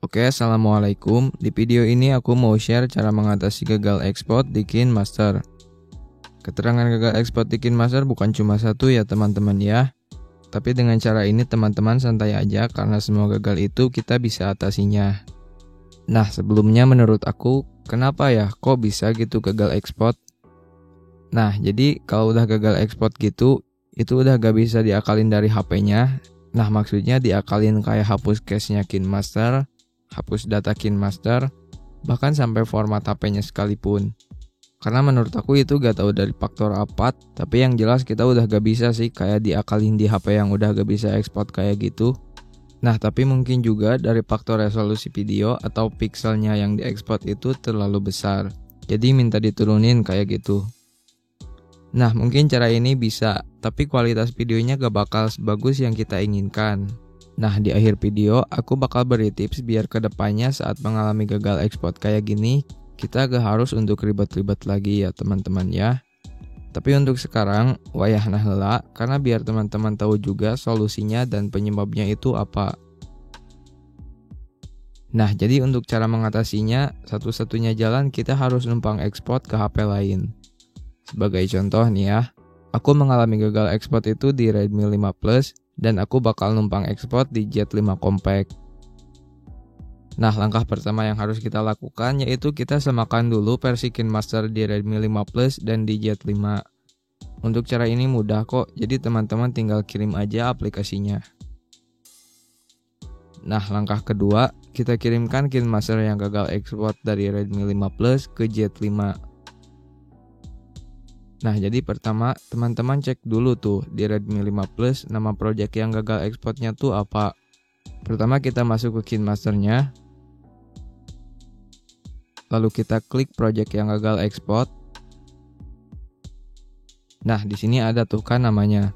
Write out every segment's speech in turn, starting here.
Oke, assalamualaikum. Di video ini aku mau share cara mengatasi gagal ekspor di KineMaster. Keterangan gagal ekspor di KineMaster bukan cuma satu ya teman-teman ya. Tapi dengan cara ini teman-teman santai aja karena semua gagal itu kita bisa atasinya. Nah, sebelumnya menurut aku, kenapa ya kok bisa gitu gagal ekspor? Nah, jadi kalau udah gagal ekspor gitu, itu udah gak bisa diakalin dari HP-nya. Nah, maksudnya diakalin kayak hapus cache-nya KineMaster, hapus data KineMaster, bahkan sampai format HP-nya sekalipun. Karena menurut aku itu gak tahu dari faktor apa, tapi yang jelas kita udah gak bisa sih kayak diakalin di HP yang udah gak bisa ekspor kayak gitu. Nah, tapi mungkin juga dari faktor resolusi video atau pixelnya yang diekspor itu terlalu besar. Jadi minta diturunin kayak gitu. Nah, mungkin cara ini bisa, tapi kualitas videonya gak bakal sebagus yang kita inginkan. Nah, di akhir video, aku bakal beri tips biar kedepannya saat mengalami gagal ekspor kayak gini, kita gak harus untuk ribet-ribet lagi ya teman-teman ya. Tapi untuk sekarang, wayah nah heula, karena biar teman-teman tahu juga solusinya dan penyebabnya itu apa. Nah, jadi untuk cara mengatasinya, satu-satunya jalan kita harus numpang ekspor ke HP lain. Sebagai contoh nih ya, aku mengalami gagal ekspor itu di Redmi 5 Plus dan aku bakal numpang ekspor di Z5 Compact. Nah, langkah pertama yang harus kita lakukan yaitu kita samakan dulu versi KineMaster di Redmi 5 Plus dan di Z5. Untuk cara ini mudah kok, jadi teman-teman tinggal kirim aja aplikasinya. Nah, langkah kedua, kita kirimkan KineMaster yang gagal ekspor dari Redmi 5 Plus ke Z5. Nah, jadi pertama, teman-teman cek dulu tuh di Redmi 5 Plus nama project yang gagal ekspornya tuh apa. Pertama kita masuk ke KineMaster-nya. Lalu kita klik project yang gagal ekspor. Nah, di sini ada tuh kan namanya.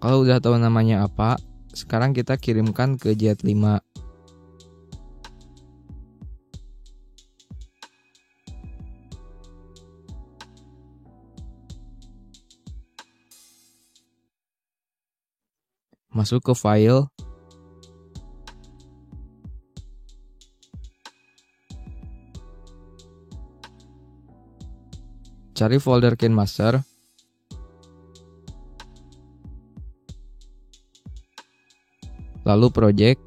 Kalau udah tahu namanya apa, sekarang kita kirimkan ke Z5. Masuk ke file. Cari folder KineMaster. Lalu project.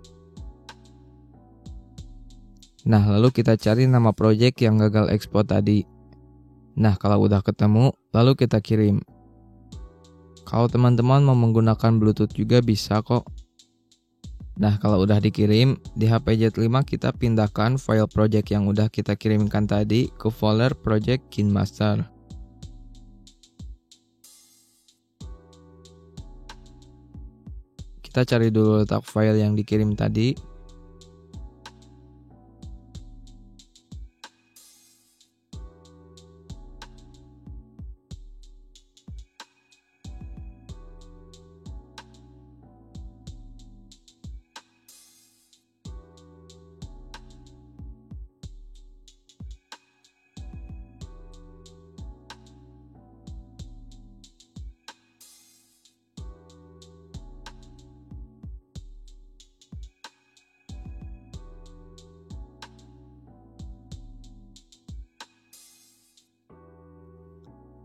Nah, lalu kita cari nama project yang gagal ekspor tadi. Nah, kalau udah ketemu, lalu kita kirim. Kalau teman-teman mau menggunakan Bluetooth juga bisa kok. Nah, kalau udah dikirim, di HP Z5 kita pindahkan file project yang udah kita kirimkan tadi ke folder project KineMaster. Kita cari dulu letak file yang dikirim tadi.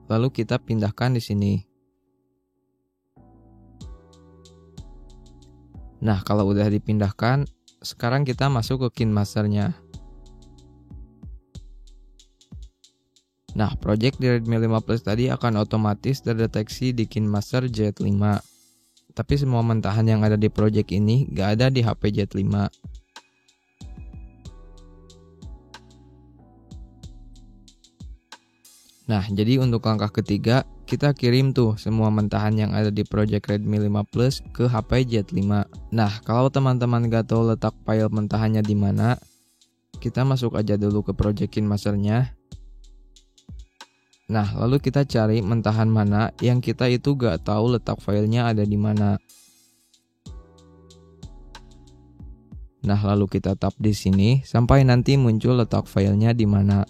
Lalu kita pindahkan di sini. Nah, kalau udah dipindahkan, sekarang kita masuk ke KineMaster-nya. Nah, project di Redmi 5 Plus tadi akan otomatis terdeteksi di KineMaster Z5. Tapi semua mentahan yang ada di project ini gak ada di HP Z5. Nah, jadi untuk langkah ketiga, kita kirim tuh semua mentahan yang ada di project Redmi 5 Plus ke HP Z5. Nah, kalau teman-teman gak tahu letak file mentahannya di mana, kita masuk aja dulu ke project KineMaster-nya. Nah, lalu kita cari mentahan mana yang kita itu gak tahu letak filenya ada di mana. Nah, lalu kita tap di sini sampai nanti muncul letak filenya di mana.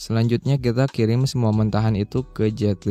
Selanjutnya kita kirim semua mentahan itu ke Z5.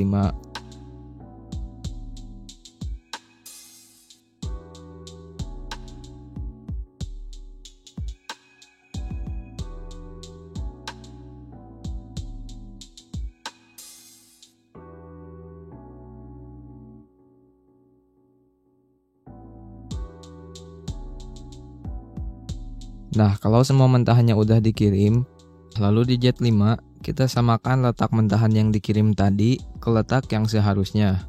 Nah, kalau semua mentahannya udah dikirim, lalu di Z5 kita samakan letak mentahan yang dikirim tadi ke letak yang seharusnya.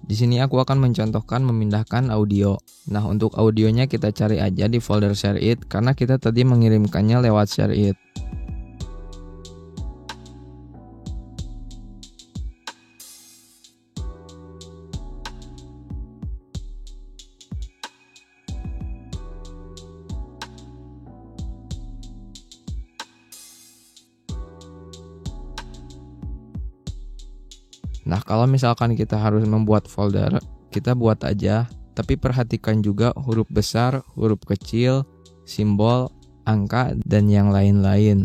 Di sini aku akan mencontohkan memindahkan audio. Nah, untuk audionya kita cari aja di folder share it karena kita tadi mengirimkannya lewat share it. Nah, kalau misalkan kita harus membuat folder, kita buat aja, tapi perhatikan juga huruf besar, huruf kecil, simbol, angka, dan yang lain-lain.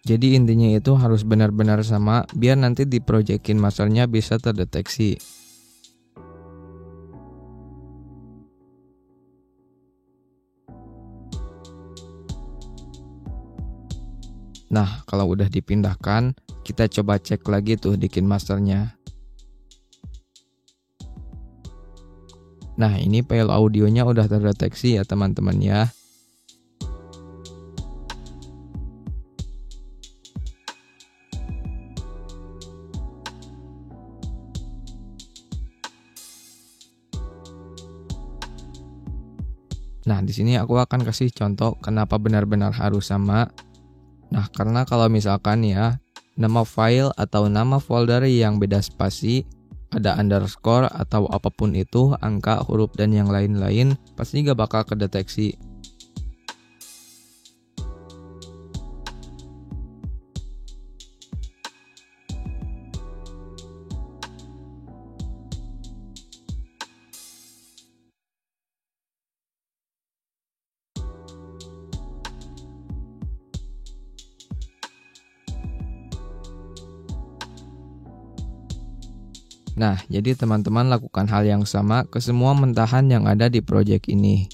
Jadi intinya itu harus benar-benar sama, biar nanti di project KineMasternya bisa terdeteksi. Nah, kalau udah dipindahkan, kita coba cek lagi tuh di KineMasternya. Nah, ini file audionya udah terdeteksi ya teman-teman ya. Nah, di sini aku akan kasih contoh kenapa benar-benar harus sama. Nah, karena kalau misalkan ya, nama file atau nama folder yang beda spasi, ada underscore atau apapun itu, angka, huruf, dan yang lain-lain, pasti gak bakal kedeteksi. Nah, jadi teman-teman lakukan hal yang sama ke semua mentahan yang ada di project ini.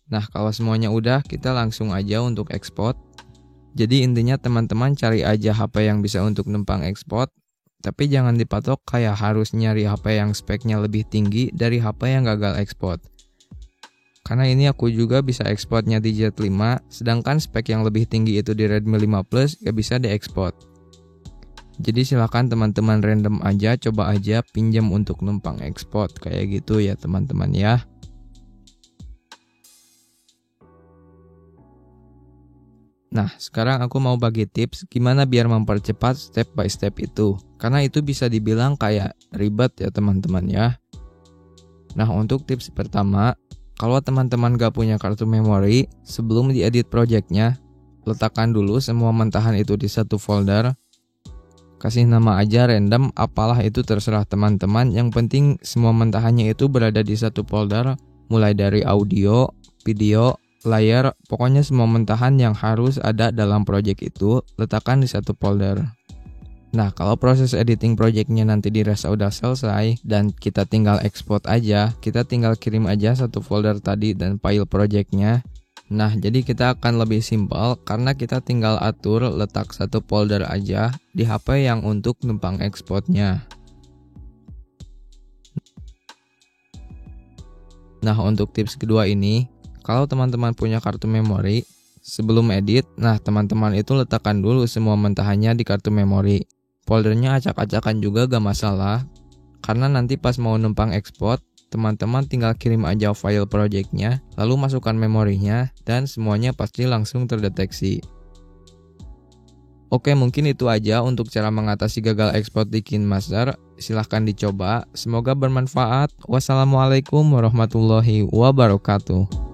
Nah, kalau semuanya udah, kita langsung aja untuk ekspor. Jadi intinya teman-teman cari aja HP yang bisa untuk numpang ekspor, tapi jangan dipatok kayak harus nyari HP yang speknya lebih tinggi dari HP yang gagal ekspor. Karena ini aku juga bisa ekspornya di Z5, sedangkan spek yang lebih tinggi itu di Redmi 5 Plus gak bisa diekspor. Jadi silakan teman-teman random aja, coba aja pinjam untuk numpang ekspor kayak gitu ya teman-teman ya. Nah, sekarang aku mau bagi tips gimana biar mempercepat step by step itu. Karena itu bisa dibilang kayak ribet ya teman-teman ya. Nah, untuk tips pertama, kalau teman-teman gak punya kartu memori, sebelum diedit projectnya, letakkan dulu semua mentahan itu di satu folder. Kasih nama aja random, apalah itu terserah teman-teman. Yang penting semua mentahannya itu berada di satu folder, mulai dari audio, video, layar, pokoknya semua mentahan yang harus ada dalam project itu letakkan di satu folder. Nah, kalau proses editing projectnya nanti dirasa udah selesai dan kita tinggal export aja, kita tinggal kirim aja satu folder tadi dan file projectnya. Nah, jadi kita akan lebih simpel karena kita tinggal atur letak satu folder aja di HP yang untuk numpang ekspornya. Nah, untuk tips kedua ini, kalau teman-teman punya kartu memori, sebelum edit, nah teman-teman itu letakkan dulu semua mentahannya di kartu memori. Foldernya acak-acakan juga gak masalah, karena nanti pas mau numpang ekspor, teman-teman tinggal kirim aja file projectnya, lalu masukkan memorinya, dan semuanya pasti langsung terdeteksi. Oke, mungkin itu aja untuk cara mengatasi gagal ekspor di KineMaster. Silahkan dicoba, semoga bermanfaat. Wassalamualaikum warahmatullahi wabarakatuh.